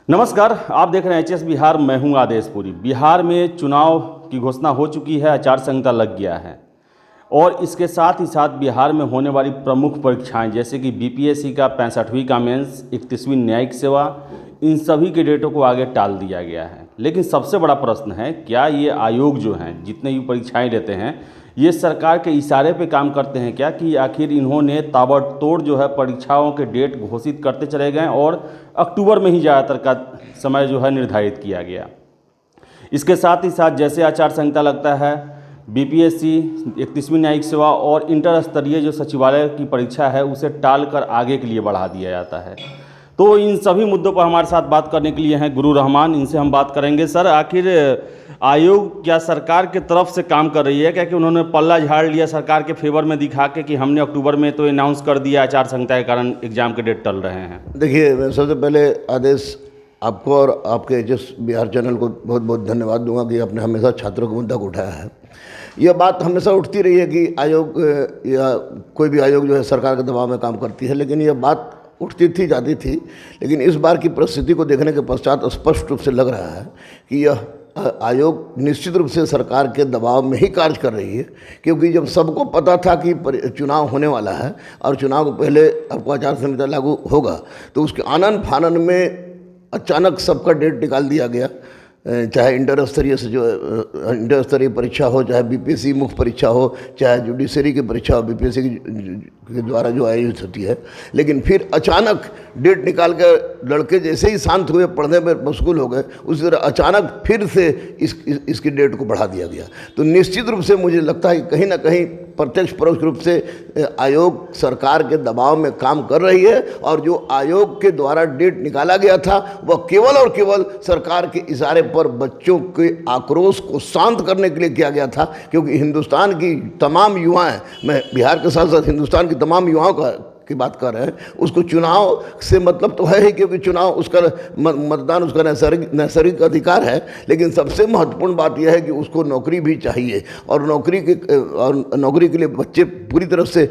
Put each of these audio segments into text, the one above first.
नमस्कार, आप देख रहे हैं एचएस बिहार। मैं हूं आदेशपुरी। बिहार में चुनाव की घोषणा हो चुकी है, आचार संहिता लग गया है और इसके साथ ही साथ बिहार में होने वाली प्रमुख परीक्षाएं जैसे कि बीपीएससी का 65वीं का मेंस, 31वीं न्यायिक सेवा, इन सभी के डेटों को आगे टाल दिया गया है। लेकिन सबसे बड़ा प्रश्न है, क्या ये आयोग जो हैं जितने भी परीक्षाएँ लेते हैं ये सरकार के इशारे पे काम करते हैं क्या, कि आखिर इन्होंने ताबड़तोड़ जो है परीक्षाओं के डेट घोषित करते चले गए और अक्टूबर में ही ज़्यादातर का समय जो है निर्धारित किया गया। इसके साथ ही साथ जैसे आचार संहिता लगता है, बीपीएससी, 31वीं न्यायिक सेवा और इंटर स्तरीय जो सचिवालय की परीक्षा है उसे टालकर आगे के लिए बढ़ा दिया जाता है। तो इन सभी मुद्दों पर हमारे साथ बात करने के लिए हैं गुरु रहमान, इनसे हम बात करेंगे। सर, आखिर आयोग क्या सरकार के तरफ से काम कर रही है क्या, कि उन्होंने पल्ला झाड़ लिया सरकार के फेवर में दिखा के कि हमने अक्टूबर में तो अनाउंस कर दिया, आचार संहिता के कारण एग्जाम के डेट टल रहे हैं? देखिए, मैं सबसे पहले आदेश आपको और आपके एचएस बिहार चैनल को बहुत बहुत धन्यवाद दूंगा कि आपने हमेशा छात्रों के मुद्दा को उठाया है। यह बात हमेशा उठती रही है कि आयोग या कोई भी आयोग जो है सरकार के दबाव में काम करती है, लेकिन यह बात उठती थी, जाती थी। लेकिन इस बार की परिस्थिति को देखने के पश्चात स्पष्ट रूप से लग रहा है कि यह आयोग निश्चित रूप से सरकार के दबाव में ही कार्य कर रही है, क्योंकि जब सबको पता था कि चुनाव होने वाला है और चुनाव को पहले आपको आचार संहिता लागू होगा, तो उसके आनन फानन में अचानक सबका डेट निकाल दिया गया। चाहे इंटर स्तरीय परीक्षा हो, चाहे बीपीएससी मुख्य परीक्षा हो, चाहे जुडिशरी की परीक्षा हो बीपीएससी के द्वारा जो आयोजित होती है। लेकिन फिर अचानक डेट निकाल कर लड़के जैसे ही शांत हुए, पढ़ने में मशगूल हो गए, उसी तरह अचानक फिर से इसकी डेट को बढ़ा दिया गया। तो निश्चित रूप से मुझे लगता है कि कहीं ना कहीं प्रत्यक्ष परोक्ष रूप से आयोग सरकार के दबाव में काम कर रही है, और जो आयोग के द्वारा डेट निकाला गया था वह केवल और केवल सरकार के इशारे पर बच्चों के आक्रोश को शांत करने के लिए किया गया था। क्योंकि हिंदुस्तान की तमाम युवाएं, मैं बिहार के साथ साथ हिंदुस्तान की तमाम युवाओं की बात कर रहे हैं, उसको चुनाव से मतलब तो है ही, क्योंकि चुनाव उसका मतदान उसका नैसर्गिक अधिकार है। लेकिन सबसे महत्वपूर्ण बात यह है कि उसको नौकरी भी चाहिए, और नौकरी के लिए बच्चे पूरी तरह से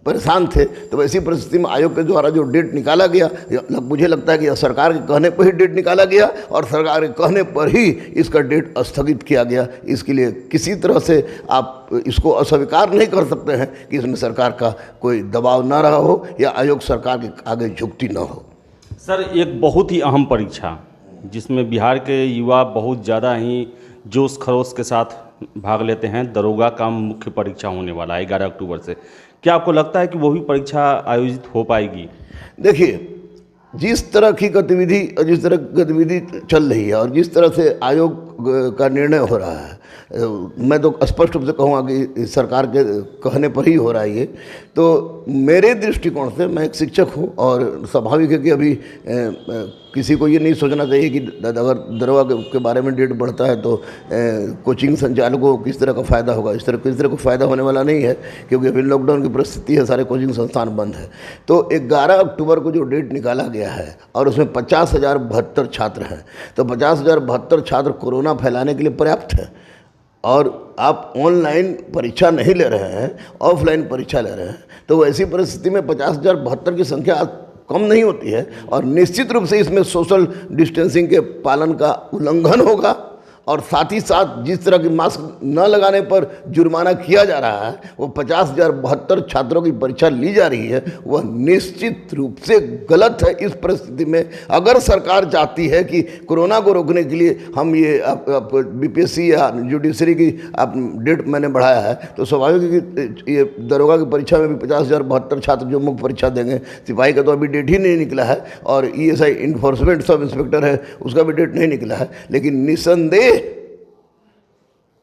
परेशान थे। तो ऐसी परिस्थिति में आयोग के द्वारा जो डेट निकाला गया, मुझे लगता है कि सरकार के कहने पर ही डेट निकाला गया और सरकार के कहने पर ही इसका डेट स्थगित किया गया। इसके लिए किसी तरह से आप इसको अस्वीकार नहीं कर सकते हैं कि इसमें सरकार का कोई दबाव ना रहा हो या आयोग सरकार के आगे झुकती ना हो। सर, एक बहुत ही अहम परीक्षा जिसमें बिहार के युवा बहुत ज़्यादा ही जोश खरोश के साथ भाग लेते हैं, दरोगा का मुख्य परीक्षा होने वाला है 11 अक्टूबर से। क्या आपको लगता है कि वो भी परीक्षा आयोजित हो पाएगी? देखिए, जिस तरह की गतिविधि चल रही है और जिस तरह से आयोग का निर्णय हो रहा है, मैं तो स्पष्ट रूप से कहूँगा कि सरकार के कहने पर ही हो रहा है ये। तो मेरे दृष्टिकोण से, मैं एक शिक्षक हूँ और स्वाभाविक है कि अभी किसी को ये नहीं सोचना चाहिए कि अगर दरोगा के बारे में डेट बढ़ता है तो कोचिंग संचालकों को किस तरह का फ़ायदा होगा। किस तरह को फ़ायदा होने वाला नहीं है, क्योंकि अभी लॉकडाउन की परिस्थिति है, सारे कोचिंग संस्थान बंद है। तो 11 अक्टूबर को जो डेट निकाला गया है और उसमें 50,072 छात्र हैं, तो 50,072 छात्र कोरोना फैलाने के लिए पर्याप्त है। और आप ऑनलाइन परीक्षा नहीं ले रहे हैं, ऑफलाइन परीक्षा ले रहे हैं, तो ऐसी परिस्थिति में 50,072 की संख्या कम नहीं होती है। और निश्चित रूप से इसमें सोशल डिस्टेंसिंग के पालन का उल्लंघन होगा, और साथ ही साथ जिस तरह की मास्क न लगाने पर जुर्माना किया जा रहा है, वो 50,072 छात्रों की परीक्षा ली जा रही है, वह निश्चित रूप से गलत है। इस परिस्थिति में अगर सरकार चाहती है कि कोरोना को रोकने के लिए हम ये बीपीएससी या जुडिशरी की डेट मैंने बढ़ाया है, तो स्वाभाविक है कि ये दरोगा की परीक्षा में भी 50,072 छात्र जो मुख्य परीक्षा देंगे। सिपाही का तो अभी डेट ही नहीं निकला है, और ESI इन्फोर्समेंट सब इंस्पेक्टर है उसका भी डेट नहीं निकला है। लेकिन निस्संदेह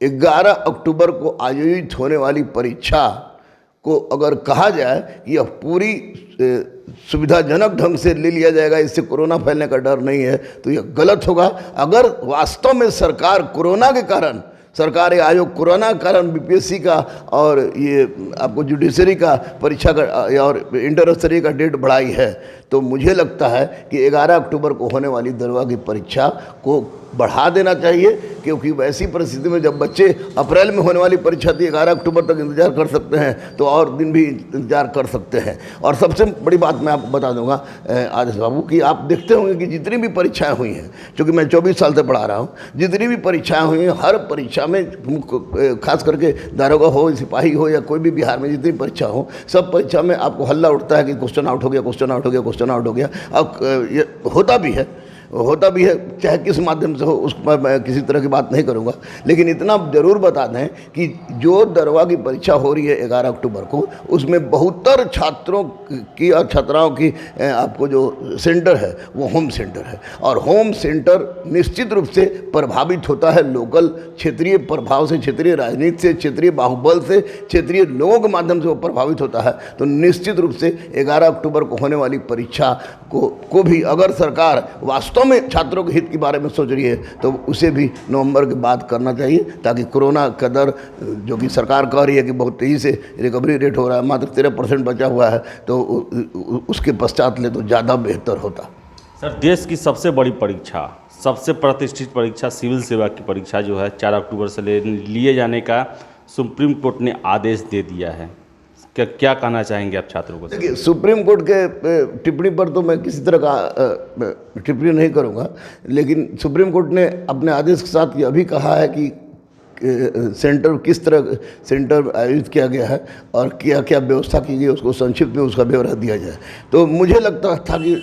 11 अक्टूबर को आयोजित होने वाली परीक्षा को अगर कहा जाए कि यह पूरी सुविधाजनक ढंग से ले लिया जाएगा, इससे कोरोना फैलने का डर नहीं है, तो यह गलत होगा। अगर वास्तव में सरकार कोरोना के कारण, सरकारी आयोग कोरोना के कारण बीपीएससी का और ये आपको जुडिशरी का परीक्षा का और इंटर स्तरीय का डेट बढ़ाई है, तो मुझे लगता है कि 11 अक्टूबर को होने वाली दरवा की परीक्षा को बढ़ा देना चाहिए, क्योंकि वैसी परिस्थिति में जब बच्चे अप्रैल में होने वाली परीक्षा थी 11 अक्टूबर तक इंतजार कर सकते हैं, तो और दिन भी इंतजार कर सकते हैं। और सबसे बड़ी बात मैं आपको बता दूंगा आदेश बाबू कि आप देखते होंगे कि जितनी भी परीक्षाएं हुई हैं, क्योंकि मैं 24 साल से पढ़ा रहा हूं, जितनी भी परीक्षाएं हुई हैं, हर परीक्षा में खास करके दारोगा हो, सिपाही हो या कोई भी बिहार में जितनी परीक्षा हो, सब परीक्षा में आपको हल्ला उठता है कि क्वेश्चन आउट हो गया, क्वेश्चन आउट हो गया, क्वेश्चन आउट हो गया। अब ये होता भी है, चाहे किस माध्यम से हो, उस पर मैं किसी तरह की बात नहीं करूंगा, लेकिन इतना जरूर बता दें कि जो दरवा की परीक्षा हो रही है 11 अक्टूबर को, उसमें 72 छात्रों की और छात्राओं की आपको जो सेंटर है वो होम सेंटर है, और होम सेंटर निश्चित रूप से प्रभावित होता है लोकल क्षेत्रीय प्रभाव से, क्षेत्रीय राजनीति से, क्षेत्रीय बाहुबल से, क्षेत्रीय लोगों के माध्यम से वो प्रभावित होता है। तो निश्चित रूप से 11 अक्टूबर को होने वाली परीक्षा को भी अगर सरकार वास्तव में छात्रों के हित के बारे में सोच रही है तो उसे भी नवंबर के बाद करना चाहिए, ताकि कोरोना का दर, जो कि सरकार कह रही है कि बहुत तेज़ी से रिकवरी रेट हो रहा है, मात्र 13% बचा हुआ है, तो उसके पश्चात ले तो ज़्यादा बेहतर होता। सर, देश की सबसे बड़ी परीक्षा, सबसे प्रतिष्ठित परीक्षा, सिविल सेवा की परीक्षा जो है 4 अक्टूबर से लिए जाने का सुप्रीम कोर्ट ने आदेश दे दिया है। क्या कहना चाहेंगे आप छात्रों को? देखिए, सुप्रीम कोर्ट के टिप्पणी पर तो मैं किसी तरह का टिप्पणी नहीं करूंगा, लेकिन सुप्रीम कोर्ट ने अपने आदेश के साथ यह भी कहा है कि सेंटर किस तरह सेंटर आयोजित किया गया है और क्या क्या व्यवस्था की गई, उसको संक्षिप्त में उसका ब्यौरा दिया जाए। तो मुझे लगता था कि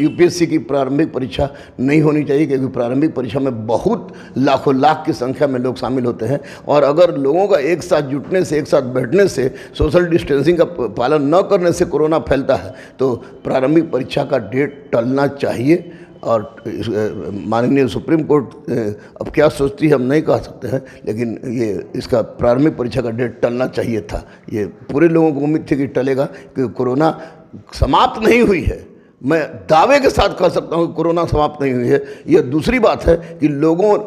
यूपीएससी की प्रारंभिक परीक्षा नहीं होनी चाहिए, क्योंकि प्रारंभिक परीक्षा में बहुत लाखों लाख की संख्या में लोग शामिल होते हैं, और अगर लोगों का एक साथ जुटने से, एक साथ बैठने से, सोशल डिस्टेंसिंग का पालन न करने से कोरोना फैलता है, तो प्रारंभिक परीक्षा का डेट टलना चाहिए। और माननीय सुप्रीम कोर्ट अब क्या सोचती है हम नहीं कह सकते हैं, लेकिन ये इसका प्रारंभिक परीक्षा का डेट टलना चाहिए था। ये पूरे लोगों को उम्मीद थी कि टलेगा, क्योंकि कोरोना समाप्त नहीं हुई है। मैं दावे के साथ कह सकता हूँ कि कोरोना समाप्त नहीं हुई है। यह दूसरी बात है कि लोगों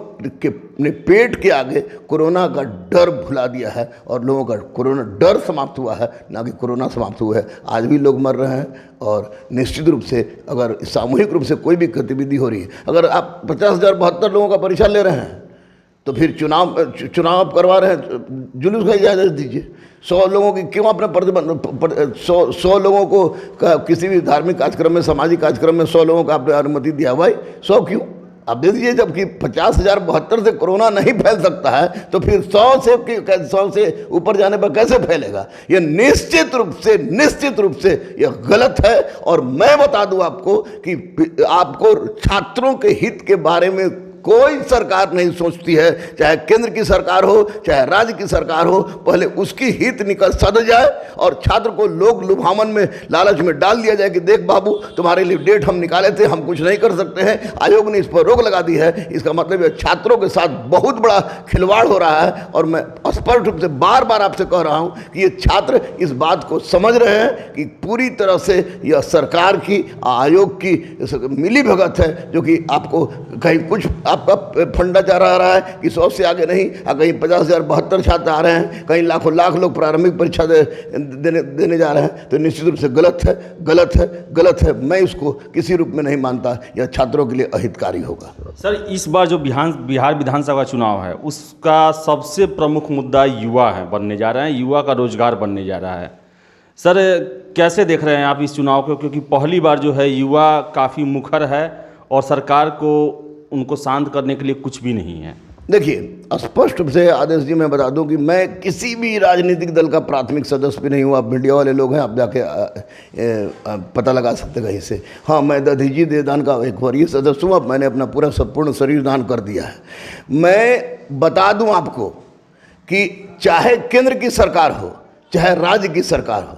के अपने पेट के आगे कोरोना का डर भुला दिया है, और लोगों का कोरोना डर समाप्त हुआ है, ना कि कोरोना समाप्त हुआ है। आज भी लोग मर रहे हैं, और निश्चित रूप से अगर सामूहिक रूप से कोई भी गतिविधि हो रही है, अगर आप 50,072 लोगों का परीक्षा ले रहे हैं, तो फिर चुनाव आप करवा रहे हैं, जुलूस का इजाज़त दीजिए। 100 लोगों की क्यों अपने प्रतिबंध, 100 लोगों को किसी भी धार्मिक कार्यक्रम में, सामाजिक कार्यक्रम में 100 लोगों का आपने अनुमति दिया भाई, 100 क्यों आप दे दीजिए। जबकि 50,072 से कोरोना नहीं फैल सकता है, तो फिर 100 से ऊपर जाने पर कैसे फैलेगा? यह निश्चित रूप से यह गलत है। और मैं बता दूं आपको कि आपको छात्रों के हित के बारे में कोई सरकार नहीं सोचती है, चाहे केंद्र की सरकार हो, चाहे राज्य की सरकार हो। पहले उसकी हित निकल सद जाए, और छात्र को लोग लुभावन में, लालच में डाल दिया जाए कि देख बाबू, तुम्हारे लिए डेट हम निकाले थे, हम कुछ नहीं कर सकते हैं, आयोग ने इस पर रोक लगा दी है। इसका मतलब है छात्रों के साथ बहुत बड़ा खिलवाड़ हो रहा है। और मैं स्पष्ट रूप से बार बार आपसे कह रहा हूँ कि ये छात्र इस बात को समझ रहे हैं कि पूरी तरह से यह सरकार की, आयोग की मिली भगत है, जो कि आपको कहीं कुछ आपका फंडा जा रहा है कि 100 से आगे नहीं, कहीं 50,072 छात्र आ रहे हैं, कहीं लाखों लाख लोग प्रारंभिक परीक्षा देने जा रहे हैं। तो निश्चित रूप से गलत है। मैं इसको किसी रूप में नहीं मानता, यह छात्रों के लिए अहितकारी होगा। सर, इस बार जो बिहार विधानसभा का चुनाव है, उसका सबसे प्रमुख मुद्दा युवा है, बनने जा रहे हैं, युवा का रोजगार बनने जा रहा है। सर, कैसे देख रहे हैं आप इस चुनाव को? क्योंकि पहली बार जो है युवा काफ़ी मुखर है, और सरकार को उनको शांत करने के लिए कुछ भी नहीं है। देखिए, स्पष्ट रूप से आदेश जी मैं बता दूं कि मैं किसी भी राजनीतिक दल का प्राथमिक सदस्य भी नहीं हूं। आप मीडिया वाले लोग हैं, आप जाके पता लगा सकते कहीं से। हाँ, मैं दधीजी देदान का एक वरीय सदस्य हूँ। अब मैंने अपना पूरा संपूर्ण शरीर दान कर दिया है। मैं बता दूं आपको कि चाहे केंद्र की सरकार हो, चाहे राज्य की सरकार हो,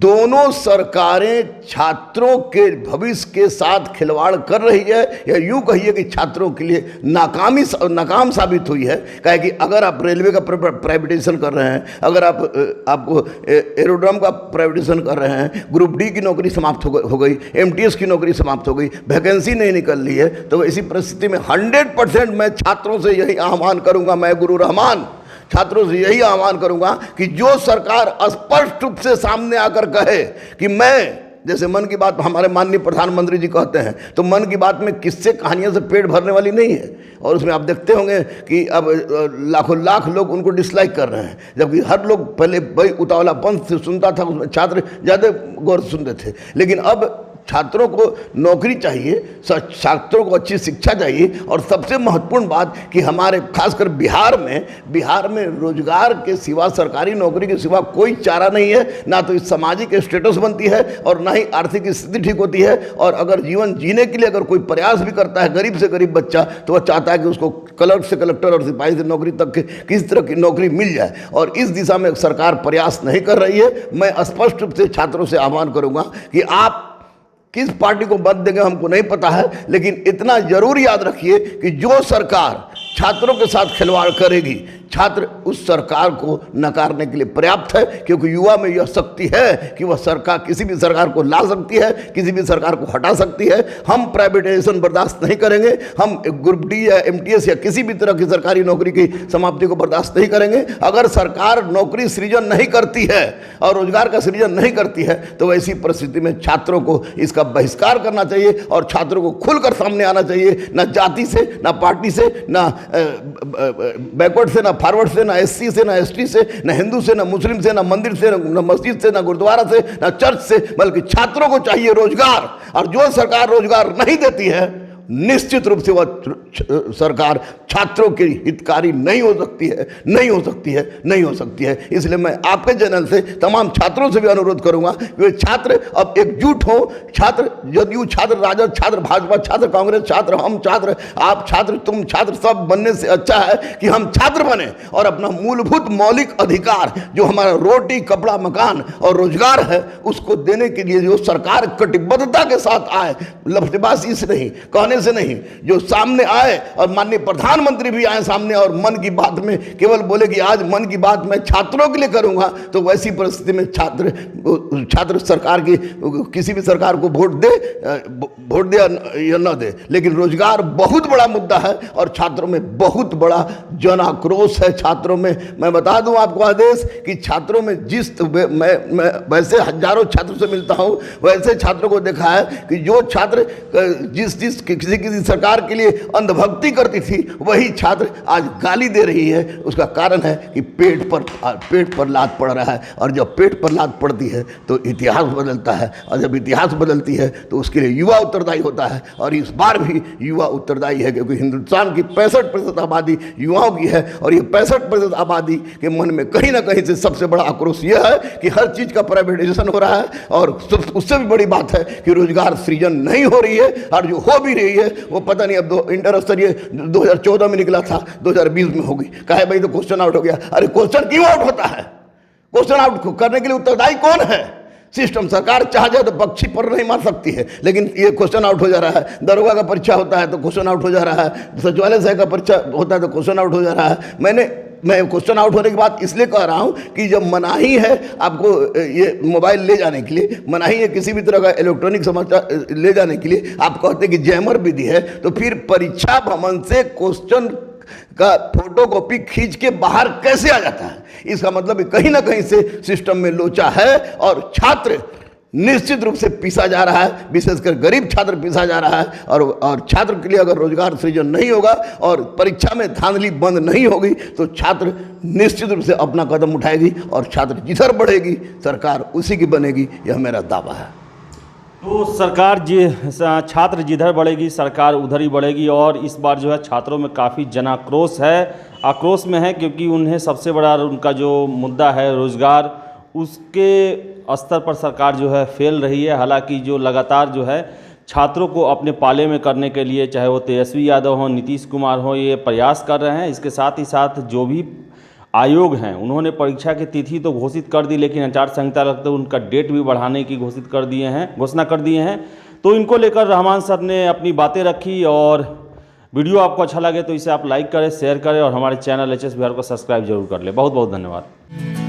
दोनों सरकारें छात्रों के भविष्य के साथ खिलवाड़ कर रही है, या यूं कहिए कि छात्रों के लिए नाकाम साबित हुई है। कहे कि अगर आप रेलवे का प्राइवेटाइजेशन कर रहे हैं, अगर आपको एरोड्रम का प्राइवेटाइजेशन कर रहे हैं, ग्रुप डी की नौकरी समाप्त हो गई, MTS की नौकरी समाप्त हो गई, वैकेंसी नहीं निकल रही है, तो इसी परिस्थिति में 100% मैं छात्रों से यही आह्वान करूंगा, मैं गुरु रहमान छात्रों से यही आह्वान करूंगा कि जो सरकार स्पष्ट रूप से सामने आकर कहे कि मैं जैसे मन की बात हमारे माननीय प्रधानमंत्री जी कहते हैं, तो मन की बात में किस्से कहानियों से पेट भरने वाली नहीं है। और उसमें आप देखते होंगे कि अब लाखों लाख लोग उनको डिसलाइक कर रहे हैं, जबकि हर लोग पहले बड़ी उतावलापन से सुनता था, उसमें छात्र ज़्यादा गौर से सुनते थे। लेकिन अब छात्रों को नौकरी चाहिए, छात्रों को अच्छी शिक्षा चाहिए, और सबसे महत्वपूर्ण बात कि हमारे खासकर बिहार में रोजगार के सिवा, सरकारी नौकरी के सिवा कोई चारा नहीं है। ना तो इस सामाजिक स्टेटस बनती है और ना ही आर्थिक स्थिति ठीक होती है। और अगर जीवन जीने के लिए अगर कोई प्रयास भी करता है गरीब से गरीब बच्चा, तो वह चाहता है कि उसको क्लर्क से कलेक्टर और सिपाही से नौकरी तक के किसी तरह की नौकरी मिल जाए, और इस दिशा में सरकार प्रयास नहीं कर रही है। मैं स्पष्ट रूप से छात्रों से आह्वान करूंगा कि आप किस पार्टी को मत देंगे हमको नहीं पता है, लेकिन इतना जरूर याद रखिए कि जो सरकार छात्रों के साथ खिलवाड़ करेगी, छात्र उस सरकार को नकारने के लिए पर्याप्त है, क्योंकि युवा में यह शक्ति है कि वह सरकार, किसी भी सरकार को ला सकती है, किसी भी सरकार को हटा सकती है। हम प्राइवेटाइजेशन बर्दाश्त नहीं करेंगे, हम ग्रुप डी या MTS या किसी भी तरह की सरकारी नौकरी की समाप्ति को बर्दाश्त नहीं करेंगे। अगर सरकार नौकरी सृजन नहीं करती है और रोजगार का सृजन नहीं करती है, तो ऐसी परिस्थिति में छात्रों को इसका बहिष्कार करना चाहिए और छात्रों को खुलकर सामने आना चाहिए। ना जाति से, ना पार्टी से, ना बैकवर्ड से, ना फॉरवर्ड से, ना SC से, ना ST से, ना हिंदू से, ना मुस्लिम से, ना मंदिर से, ना मस्जिद से, ना गुरुद्वारा से, ना चर्च से, बल्कि छात्रों को चाहिए रोजगार। और जो सरकार रोजगार नहीं देती है, निश्चित रूप से वह सरकार छात्रों की हितकारी नहीं हो सकती है, नहीं हो सकती है, नहीं हो सकती है। इसलिए मैं आपके चैनल से तमाम छात्रों से भी अनुरोध करूंगा कि वे छात्र अब एकजुट हो। छात्र जदयू छात्र, राजद छात्र, भाजपा छात्र, कांग्रेस छात्र, हम छात्र, आप छात्र, तुम छात्र, सब बनने से अच्छा है कि हम छात्र बने और अपना मूलभूत मौलिक अधिकार जो हमारा रोटी, कपड़ा, मकान और रोजगार है, उसको देने के लिए जो सरकार कटिबद्धता के साथ आए, लफ्ज़बाजी से नहीं, कहने से नहीं, जो सामने आए और माननीय प्रधानमंत्री भी आए सामने और मन की बात में केवल बोले कि आज मन की बात मैं छात्रों के लिए करूंगा, तो वैसी परिस्थिति में छात्र सरकार की, किसी भी सरकार को वोट दे या न दे, लेकिन रोजगार बहुत बड़ा मुद्दा है और छात्रों में बहुत बड़ा जन आक्रोश है। छात्रों में मैं बता दूं आपको आदेश कि छात्रों में मैं वैसे हजारों छात्रों से मिलता हूं, वैसे छात्रों को देखा है कि जो छात्र जिस किसी सरकार के लिए अंधभक्ति करती थी, वही छात्र आज गाली दे रही है। उसका कारण है कि पेट पर लात पड़ रहा है, और जब पेट पर लात पड़ती है तो इतिहास बदलता है, और जब इतिहास बदलती है तो उसके लिए युवा उत्तरदायी होता है। और इस बार भी युवा उत्तरदायी है, क्योंकि हिंदुस्तान की 65% आबादी युवाओं की है, और ये 65% आबादी के मन में कहीं ना कहीं से सबसे बड़ा आक्रोश यह है कि हर चीज़ का प्राइवेटाइजेशन हो रहा है, और उससे भी बड़ी बात है कि रोजगार सृजन नहीं हो रही है, और जो हो भी रही है वो पता नहीं, अब इंटर स्तरीय 2014 में निकला था, 2020 में होगी। कहे भाई तो क्वेश्चन आउट हो गया। अरे क्वेश्चन क्यों आउट होता है? क्वेश्चन आउट करने के लिए उत्तरदायी कौन है? सिस्टम। सरकार चाह जाए तो पक्षी पर नहीं मार सकती है, लेकिन ये क्वेश्चन आउट हो जा रहा है। दरोगा का परीक्षा होता है तो क्वेश्चन आउट हो जा रहा है, सचिवालय से का परीक्षा होता है तो क्वेश्चन आउट हो जा रहा है। मैं क्वेश्चन आउट होने की बात इसलिए कह रहा हूं कि जब मनाही है आपको ये मोबाइल ले जाने के लिए, मनाही है किसी भी तरह का इलेक्ट्रॉनिक समाचार ले जाने के लिए, आप कहते हैं कि जैमर विधि है, तो फिर परीक्षा भवन से क्वेश्चन का फोटोकॉपी खींच के बाहर कैसे आ जाता है? इसका मतलब कहीं ना कहीं से सिस्टम में लोचा है, और छात्र निश्चित रूप से पीसा जा रहा है, विशेषकर गरीब छात्र पीसा जा रहा है। और छात्र के लिए अगर रोजगार सृजन नहीं होगा और परीक्षा में धांधली बंद नहीं होगी, तो छात्र निश्चित रूप से अपना कदम उठाएगी, और छात्र जिधर बढ़ेगी सरकार उसी की बनेगी, यह मेरा दावा है। तो छात्र जिधर बढ़ेगी सरकार उधर ही बढ़ेगी। और इस बार जो है छात्रों में काफ़ी जन आक्रोश में है, क्योंकि उन्हें सबसे बड़ा उनका जो मुद्दा है रोज़गार, उसके स्तर पर सरकार जो है फेल रही है। हालांकि जो लगातार जो है छात्रों को अपने पाले में करने के लिए, चाहे वो तेजस्वी यादव हो, नीतीश कुमार हो, ये प्रयास कर रहे हैं। इसके साथ ही साथ जो भी आयोग हैं उन्होंने परीक्षा की तिथि तो घोषित कर दी, लेकिन आचार संहिता लगते उनका डेट भी बढ़ाने की घोषणा कर दिए हैं। तो इनको लेकर रहमान सर ने अपनी बातें रखी। और वीडियो आपको अच्छा लगे तो इसे आप लाइक करें, शेयर करें, और हमारे चैनल HS बिहार को सब्सक्राइब जरूर कर लें। बहुत बहुत धन्यवाद।